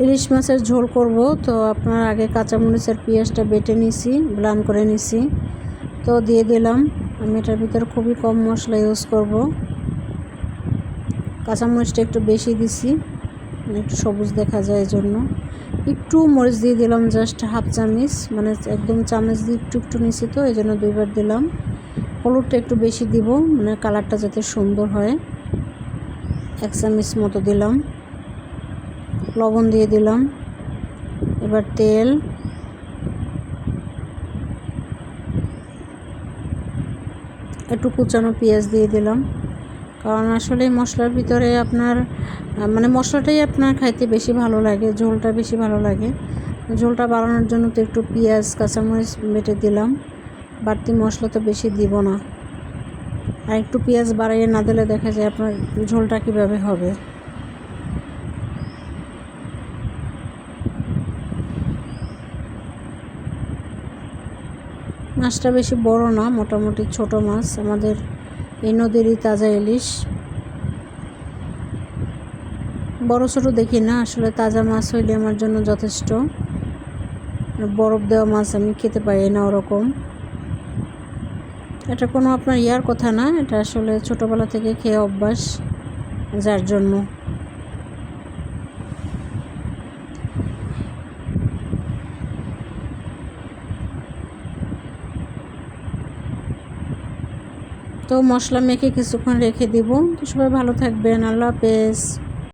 ইলিশ মাছের ঝোল করব। তো আপনার আগে কাঁচামরিচের পেঁয়াজটা বেটে নিছি, ব্লান করে নিছি। তো দিয়ে দিলাম। আমি এটার ভিতরে খুবই কম মশলা ইউজ করব। কাঁচামরিচটা একটু বেশি দিছি, মানে একটু সবুজ দেখা যায় এই জন্য। একটু মরিচ দিয়ে দিলাম, জাস্ট হাফ চামচ, মানে একদম চামচ দিয়ে একটু একটু নিছি, তো এই জন্য 2বার দিলাম। হলুদটা একটু বেশি দিব, মানে কালারটা যাতে সুন্দর হয়। 1 চামচ মতো দিলাম। লবণ দিয়ে দিলাম। এবার তেল, একটু কুচানো পেঁয়াজ দিয়ে দিলাম। কারণ আসলে মশলার ভিতরে আপনার মানে মশলাটাই আপনার খাইতে বেশি ভালো লাগে, ঝোলটা বেশি ভালো লাগে। ঝোলটা বাড়ানোর জন্য তো একটু পেঁয়াজ কাঁচামরিচ বেটে দিলাম। বাড়তি মশলা তো বেশি দিব না। আর একটু পেঁয়াজ বাড়িয়ে না দিলে দেখা যায় আপনার ঝোলটা কীভাবে হবে। মাছটা বেশি বড় না, মোটামুটি ছোট মাছ, আমাদের এই নদীরই তাজা ইলিশ। বড় ছোট দেখি না, আসলে তাজা মাছ হইলে আমার জন্য যথেষ্ট। বরফ দেওয়া মাছ আমি খেতে পারি না ওরকম। এটা কোনো আপনার ইয়ার কথা না, এটা আসলে ছোটোবেলা থেকে খেয়ে অভ্যাস, যার জন্য। তো মশলা মেখে কিছুক্ষণ রেখে দিব। তো সবাই ভালো থাকবেন, আল্লাহ হাফেজ।